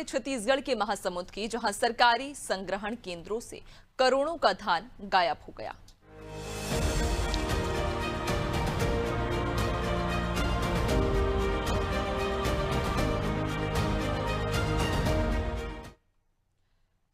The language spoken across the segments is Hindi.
है छत्तीसगढ़ के महासमुंद की, जहां सरकारी संग्रहण केंद्रों से करोड़ों का धान गायब हो गया।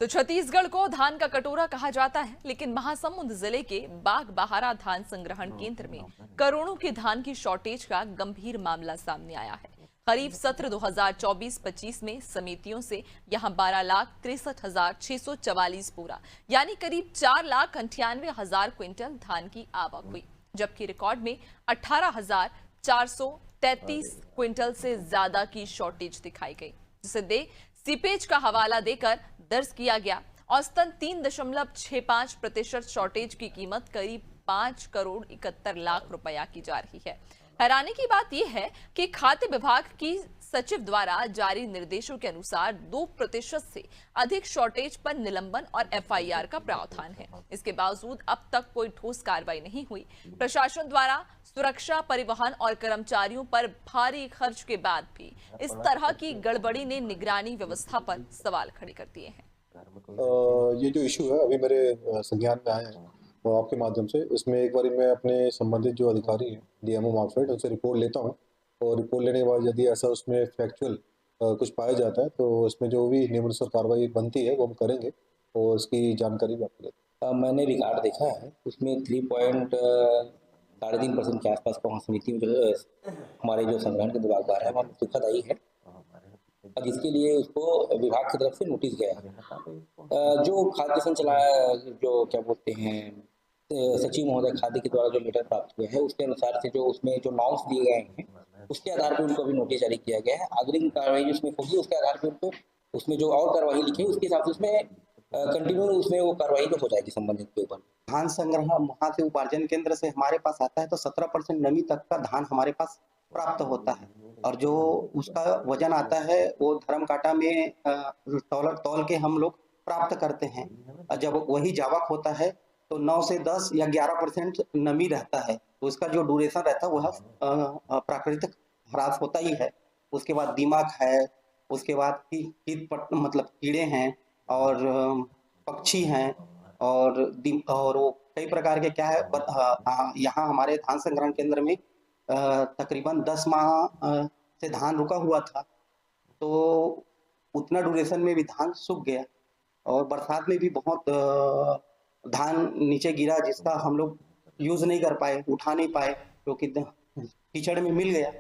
तो छत्तीसगढ़ को धान का कटोरा कहा जाता है, लेकिन महासमुंद जिले के बागबाहरा धान संग्रहण केंद्र में करोड़ों के धान की शॉर्टेज का गंभीर मामला सामने आया है। खरीफ सत्र 2024-25 में समितियों से यहां 12,63,644 बोरा यानी करीब 4,98,000 क्विंटल धान की आवक हुई, जबकि रिकॉर्ड में 18,433 क्विंटल से ज्यादा की शॉर्टेज दिखाई गई, जिसे सीपेज का हवाला देकर दर्ज किया गया। औसतन 3.65% शॉर्टेज की कीमत करीब 5,71,00,000 रुपया की जा रही है। हैरानी की बात यह है कि खाद्य विभाग की सचिव द्वारा जारी निर्देशों के अनुसार 2% से अधिक शॉर्टेज पर निलंबन और एफआईआर का प्रावधान है। इसके बावजूद अब तक कोई ठोस कार्रवाई नहीं हुई। प्रशासन द्वारा सुरक्षा, परिवहन और कर्मचारियों पर भारी खर्च के बाद भी इस तरह की गड़बड़ी ने निगरानी व्यवस्था पर सवाल खड़े कर दिए हैं। ये जो इशू है अभी मेरे संज्ञान में आया है, तो आपके माध्यम से इसमें एक बार मैं अपने संबंधित जो अधिकारी हैं डीएमओ मार्केफेड उनसे रिपोर्ट लेता हूँ, और रिपोर्ट लेने के बाद यदि ऐसा उसमें फैक्चुअल कुछ पाया जाता है तो इसमें जो भी नियमानुसार कार्रवाई बनती है वो हम करेंगे और उसकी जानकारी भी आपको देते। मैंने रिकॉर्ड देखा है, उसमें 3.3% के आसपास का समिति में जो हमारे जो संग्रहण के विभाग है वहाँ दुखदायी है, और जिसके लिए उसको विभाग की तरफ से नोटिस गया है। जो खाद्य संचालक जो क्या बोलते हैं सचिव महोदय खाद्य के द्वारा जो लेटर प्राप्त हुए हैं उसके अनुसार से जो उसमें जो नॉर्म्स दिए गए हैं उसके आधार पर उनको भी नोटिस जारी किया गया है। अग्रिम कार्रवाई उसमें होगी उसके आधार पर उनको उसमें जो और कार्रवाई लिखी है उसके हिसाब से उसमें कंटिन्यू उसमें वो कार्रवाई जो हो जाएगी संबंधित के ऊपर। धान संग्रह वहाँ से उपार्जन केंद्र से हमारे पास आता है तो 17% नमी तक का धान हमारे पास प्राप्त होता है, और जो उसका वजन आता है वो धर्म काटा में तौल के हम लोग प्राप्त करते हैं। और जब वही जावक होता है तो 9 से 10 या 11% नमी रहता है, तो इसका जो ड्यूरेशन रहता है वह प्राकृतिक ह्रास होता ही है। उसके बाद दीमक है, उसके बाद मतलब कीड़े हैं और पक्षी हैं और वो कई प्रकार के क्या है। यहाँ हमारे धान संग्रहण केंद्र में तकरीबन 10 माह से धान रुका हुआ था, तो उतना ड्यूरेशन में भी धान सूख गया, और बरसात में भी बहुत धान नीचे गिरा जिसका हम लोग यूज नहीं कर पाए, उठा नहीं पाए, क्योंकि कीचड़ में मिल गया।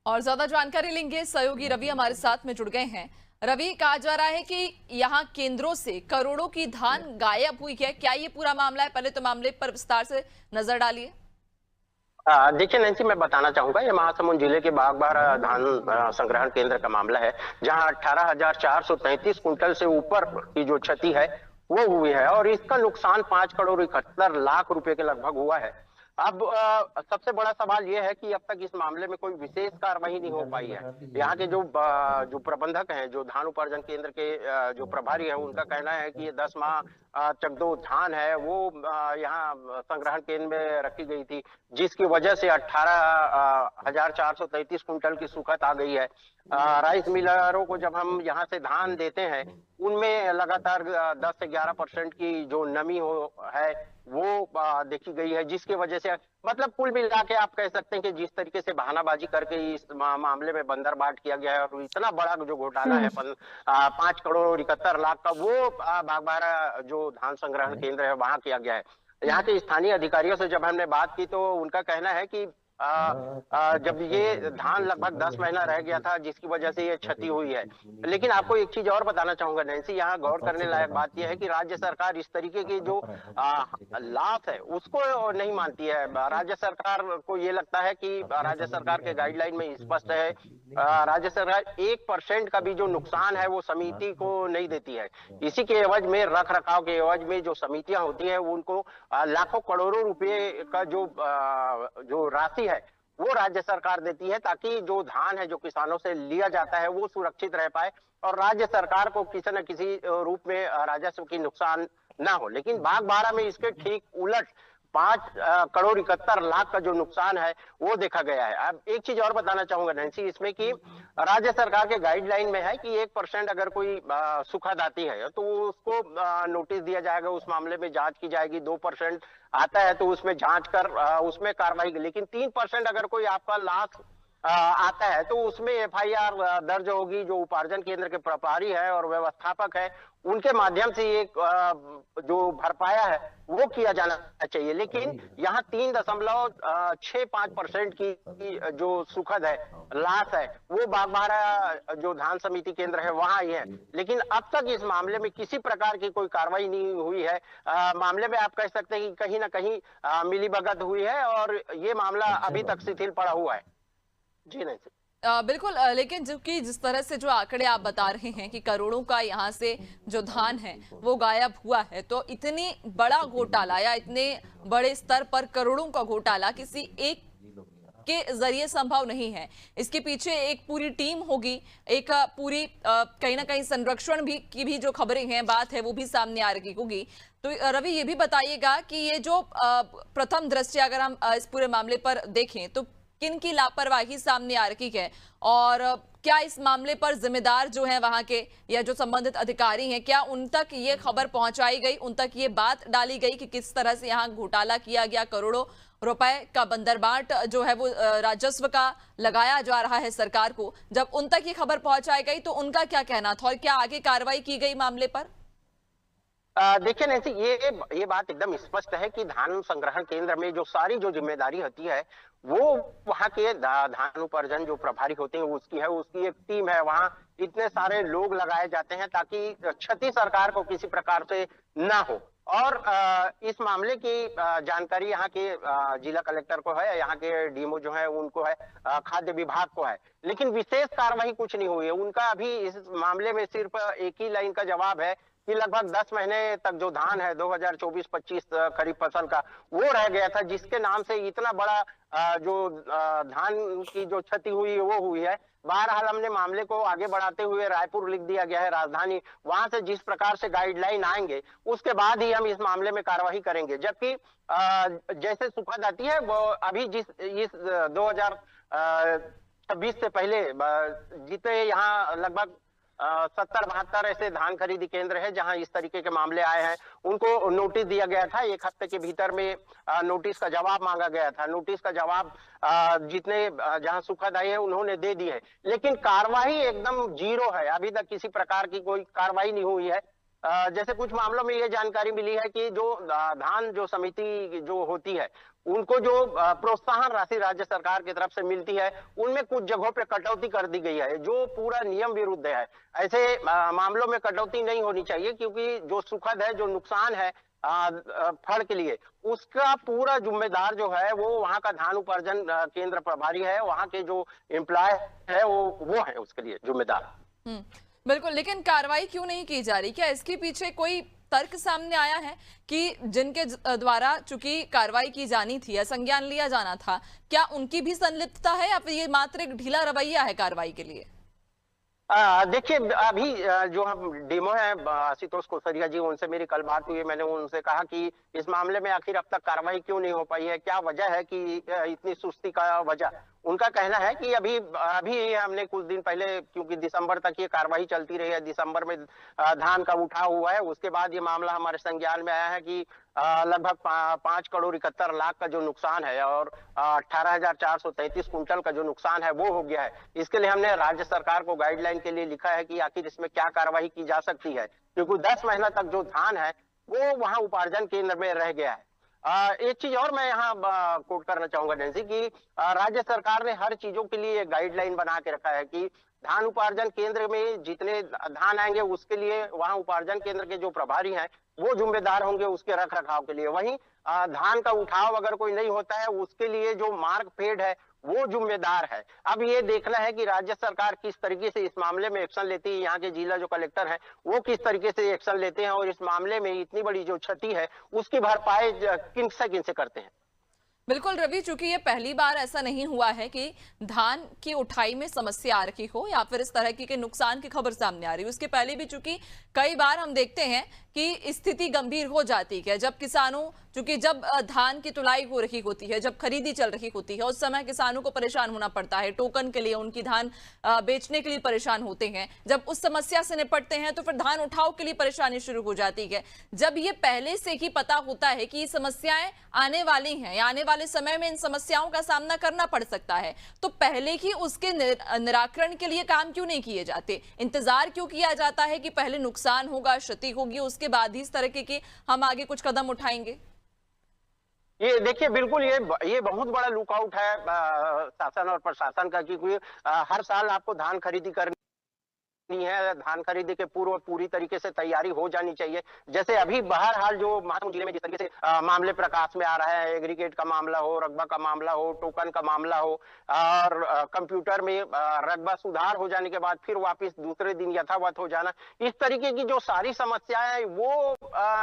और ज्यादा जानकारी लेंगे, सहयोगी रवि हमारे साथ में जुड़ गए हैं। रवि, कहा जा रहा है कि यहाँ केंद्रों से करोड़ों की धान गायब हुई है, क्या ये पूरा मामला है? पहले तो मामले पर विस्तार से नजर डालिए। देखिए नैन्सी, मैं बताना चाहूंगा ये महासमुंद जिले के बागबाहरा धान संग्रहण केंद्र का मामला है, जहां 18,433 कुंटल से ऊपर की जो क्षति है वो हुई है, और इसका नुकसान 5,71,00,000 रुपए के लगभग हुआ है। अब सबसे बड़ा सवाल यह है कि अब तक इस मामले में कोई विशेष कार्रवाई नहीं हो पाई है। यहाँ के जो प्रबंधक हैं, जो धान उपार्जन केंद्र के जो प्रभारी हैं, उनका कहना है कि ये 10 माह तक जो धान है वो यहाँ संग्रहण केंद्र में रखी गई थी, जिसकी वजह से 18,433 कुंटल की सुखत आ गई है। राइस मिलरों को जब हम यहाँ से धान देते हैं उनमें लगातार 10 से 11% की जो नमी है वो देखी गई है, जिसकी वजह से मतलब कुल मिला के आप कह सकते हैं कि जिस तरीके से बहानाबाजी करके इस मामले में बंदरबाट किया गया है, और इतना बड़ा जो घोटाला है 5,71,00,000 का, वो बागबाहरा जो धान संग्रहण केंद्र है वहां किया गया है। यहाँ के स्थानीय अधिकारियों से जब हमने बात की तो उनका कहना है कि जब ये धान लगभग 10 महीना रह गया था जिसकी वजह से ये क्षति हुई है। लेकिन आपको एक चीज और बताना चाहूंगा नैन्सी, यहाँ गौर करने लायक बात यह है कि राज्य सरकार इस तरीके की जो लाभ है उसको नहीं मानती है। राज्य सरकार को ये लगता है कि राज्य सरकार के गाइडलाइन में स्पष्ट है, राज्य सरकार 1% का भी जो नुकसान है वो समिति को नहीं देती है। इसी के एवज में, रख रखाव के एवज में जो समितियां होती है उनको लाखों करोड़ों रुपए का जो राशि है वो राज्य सरकार देती है, ताकि जो धान है जो किसानों से लिया जाता है वो सुरक्षित रह पाए और राज्य सरकार को किसी न किसी रूप में राजस्व की नुकसान ना हो। लेकिन बागबाहरा में इसके ठीक उलट 5 करोड़ 71 लाख का जो नुकसान है वो देखा गया है। अब एक चीज और बताना चाहूंगा नैन्सी इसमें कि राज्य सरकार के गाइडलाइन में है कि 1% अगर कोई सुखद आती है तो उसको नोटिस दिया जाएगा, उस मामले में जांच की जाएगी। 2% आता है तो उसमें जांच कर उसमें कार्रवाई, लेकिन 3% अगर कोई आपका लाख आता है तो उसमें एफआईआर दर्ज होगी। जो उपार्जन केंद्र के प्रभारी है और व्यवस्थापक है उनके माध्यम से ये जो भरपाया है वो किया जाना चाहिए। लेकिन यहाँ 3.65% की जो सुखद है, लाश है, वो बागबाहरा जो धान समिति केंद्र है वहां ही है। लेकिन अब तक इस मामले में किसी प्रकार की कोई कार्रवाई नहीं हुई है। मामले में आप कह सकते हैं कि कहीं ना कहीं मिलीभगत हुई है और ये मामला अभी तक शिथिल पड़ा हुआ है। जी नहीं बिल्कुल, लेकिन जो कि जिस तरह से जो आंकड़े आप बता रहे हैं कि करोड़ों का यहाँ से जो धान है वो गायब हुआ है, तो इतनी बड़ा घोटाला या इतने बड़े स्तर पर करोड़ों का घोटाला किसी एक के जरिए संभव नहीं है। इसके पीछे एक पूरी टीम होगी, एक पूरी कहीं ना कहीं संरक्षण भी की भी जो खबरें हैं, बात है, वो भी सामने आ रही होगी। तो रवि, ये भी बताइएगा कि ये जो प्रथम दृष्टया अगर हम इस पूरे मामले पर देखें तो किन की लापरवाही सामने आ रही है और क्या इस मामले पर जिम्मेदार जो है वहां के या जो संबंधित अधिकारी हैं, क्या उन तक ये खबर पहुंचाई गई, उन तक ये बात डाली गई कि किस तरह से यहाँ घोटाला किया गया, करोड़ों रुपए का बंदरबाट जो है वो राजस्व का लगाया जा रहा है सरकार को। जब उन तक ये खबर पहुंचाई गई तो उनका क्या कहना था और क्या आगे कार्रवाई की गई मामले पर? देखिए नैन्सी, ये बात एकदम स्पष्ट है कि धान संग्रहण केंद्र में जो सारी जो जिम्मेदारी होती है वो वहाँ के धान उपार्जन जो प्रभारी होते हैं उसकी है। उसकी एक टीम है, वहाँ इतने सारे लोग लगाए जाते हैं ताकि क्षति सरकार को किसी प्रकार से ना हो। और इस मामले की जानकारी यहाँ के जिला कलेक्टर को है, यहाँ के डीएमओ जो है उनको है, खाद्य विभाग को है, लेकिन विशेष कार्रवाई कुछ नहीं हुई है। उनका अभी इस मामले में सिर्फ एक ही लाइन का जवाब है कि लगभग 10 महीने तक जो धान है 2024-25 खरीफ फसल का वो रह गया था, जिसके नाम से इतना बड़ा जो धान की जो क्षति हुई है वो हुई है। बहरहाल हमने मामले को आगे बढ़ाते हुए रायपुर लिख दिया गया है, राजधानी, वहां से जिस प्रकार से गाइडलाइन आएंगे उसके बाद ही हम इस मामले में कार्रवाई करेंगे। जबकि जैसे सुखद आती है वो अभी इस 2026 से पहले जितने यहाँ लगभग 70-72 ऐसे धान खरीदी केंद्र है जहां इस तरीके के मामले आए हैं, उनको नोटिस दिया गया था। 1 हफ्ते के भीतर में नोटिस का जवाब मांगा गया था। नोटिस का जवाब जितने जहां सुखद आई है उन्होंने दे दी है, लेकिन कार्रवाई एकदम जीरो है। अभी तक किसी प्रकार की कोई कार्रवाई नहीं हुई है। जैसे कुछ मामलों में ये जानकारी मिली है कि जो धान जो समिति जो होती है उनको जो प्रोत्साहन राशि राज्य सरकार की तरफ से मिलती है उनमें कुछ जगहों पे कटौती कर दी गई है, जो पूरा नियम विरुद्ध है। ऐसे मामलों में कटौती नहीं होनी चाहिए, क्योंकि जो सुखद है, जो नुकसान है फड़ के लिए, उसका पूरा जिम्मेदार जो है वो वहां का धान उपार्जन केंद्र प्रभारी है, वहां के जो एम्प्लॉय है वो है उसके लिए जिम्मेदार। बिल्कुल, लेकिन कार्रवाई क्यों नहीं की जा रही? क्या इसके पीछे कोई तर्क सामने आया है कि जिनके द्वारा चूंकि कार्रवाई की जानी थी या संज्ञान लिया जाना था, क्या उनकी भी संलिप्तता है या फिर ये मात्र एक ढीला रवैया है कार्रवाई के लिए? देखिए, अभी जो हम डीएमओ है आशुतोष कोसरिया जी, उनसे मेरी कल बात हुई। मैंने उनसे कहा कि इस मामले में आखिर अब तक कार्रवाई क्यों नहीं हो पाई है, क्या वजह है कि इतनी सुस्ती का वजह। उनका कहना है कि अभी हमने कुछ दिन पहले, क्योंकि दिसंबर तक ये कार्रवाई चलती रही है, दिसंबर में धान का उठाव हुआ है, उसके बाद ये मामला हमारे संज्ञान में आया है कि लगभग 5 करोड़ 71 लाख का जो नुकसान है और 18,433 कुंटल का जो नुकसान है वो हो गया है। इसके लिए हमने राज्य सरकार को गाइडलाइन के लिए लिखा है कि आखिर इसमें क्या कार्रवाई की जा सकती है, क्योंकि 10 महीना तक जो धान है वो वहां उपार्जन केंद्र में रह गया है। एक चीज और मैं यहाँ कोट करना चाहूंगा नैन्सी कि राज्य सरकार ने हर चीजों के लिए गाइडलाइन बना के रखा है कि धान उपार्जन केंद्र में जितने धान आएंगे उसके लिए वहां उपार्जन केंद्र के जो प्रभारी हैं वो जिम्मेदार होंगे उसके रख रखाव के लिए। वहीं धान का उठाव अगर कोई नहीं होता है उसके लिए जो मार्क फेड है वो जिम्मेदार है। अब ये देखना है कि राज्य सरकार किस तरीके से इस मामले में एक्शन लेती है, यहाँ के जिला जो कलेक्टर हैं वो किस तरीके से एक्शन लेते हैं और इस मामले में इतनी बड़ी जो क्षति है उसकी भरपाई किन से करते हैं। बिल्कुल रवि, चूंकि ये पहली बार ऐसा नहीं हुआ है कि धान की उठाई में समस्या आ रही हो या फिर इस तरह की के नुकसान की खबर सामने आ रही हो। उसके पहले भी चूंकि कई बार हम देखते हैं कि स्थिति गंभीर हो जाती है जब किसानों, चूंकि जब धान की तुलाई हो रही होती है, जब खरीदी चल रही होती है, उस समय किसानों को परेशान होना पड़ता है, टोकन के लिए उनकी धान बेचने के लिए परेशान होते हैं। जब उस समस्या से निपटते हैं तो फिर धान उठाव के लिए परेशानी शुरू हो जाती है। जब ये पहले से ही पता होता है कि ये समस्याएं आने वाली हैं या आने वाले समय में इन समस्याओं का सामना करना पड़ सकता है, तो पहले ही उसके निराकरण के लिए काम क्यों नहीं किए जाते? इंतजार क्यों किया जाता है कि पहले नुकसान होगा, क्षति होगी, उसके बाद ही इस तरह के हम आगे कुछ कदम उठाएंगे? ये देखिए, बिल्कुल ये बहुत बड़ा लुकआउट है शासन और प्रशासन का, क्योंकि हर साल आपको धान खरीदी करनी है, धान खरीदी के पूर्व पूरी तरीके से तैयारी हो जानी चाहिए। जैसे अभी बहरहाल जो महासमुंद जिले में जिस तरीके से मामले प्रकाश में आ रहा है, एग्रीगेट का मामला हो, रकबा का मामला हो, टोकन का मामला हो, और कंप्यूटर में रकबा सुधार हो जाने के बाद फिर वापस दूसरे दिन यथावत हो जाना, इस तरीके की जो सारी समस्याएं वो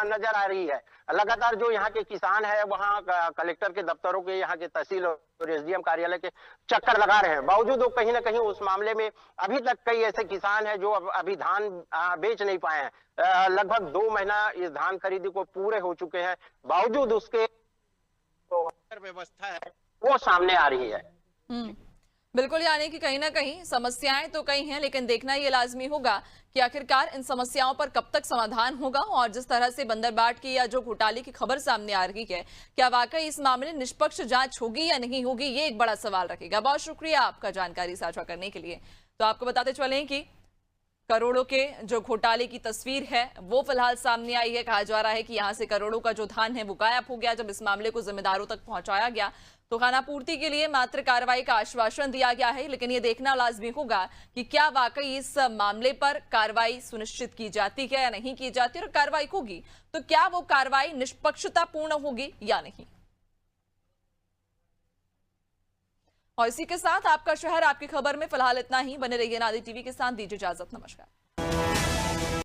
नजर आ रही है। लगातार जो यहाँ के किसान है वहाँ कलेक्टर के दफ्तरों के, यहाँ के तहसील और एसडीएम कार्यालय के चक्कर लगा रहे हैं, बावजूद वो कहीं ना कहीं उस मामले में अभी तक कई ऐसे किसान हैं जो अभी धान बेच नहीं पाए हैं। लगभग 2 महीना इस धान खरीदी को पूरे हो चुके हैं, बावजूद उसके जो व्यवस्था है वो सामने आ रही है। बिल्कुल, यानी कि कहीं ना कहीं समस्याएं तो कई हैं, लेकिन देखना ये लाजमी होगा कि आखिरकार इन समस्याओं पर कब तक समाधान होगा। और जिस तरह से बंदरबाट की या जो घोटाले की खबर सामने आ रही है, क्या वाकई इस मामले में निष्पक्ष जांच होगी या नहीं होगी, ये एक बड़ा सवाल रखेगा। बहुत शुक्रिया आपका जानकारी साझा करने के लिए। तो आपको बताते चलें कि करोड़ों के जो घोटाले की तस्वीर है वो फिलहाल सामने आई है। कहा जा रहा है कि यहां से करोड़ों का जो धान है वो गायब हो गया। जब इस मामले को जिम्मेदारों तक पहुंचाया गया तो खानापूर्ति के लिए मात्र कार्रवाई का आश्वासन दिया गया है, लेकिन ये देखना लाजमी होगा कि क्या वाकई इस मामले पर कार्रवाई सुनिश्चित की जाती है या नहीं की जाती, और कार्रवाई होगी तो क्या वो कार्रवाई निष्पक्षतापूर्ण होगी या नहीं। और इसी के साथ आपका शहर आपकी खबर में फिलहाल इतना ही। बने रहिए नादी टीवी के साथ, दीजिए इजाजत, नमस्कार।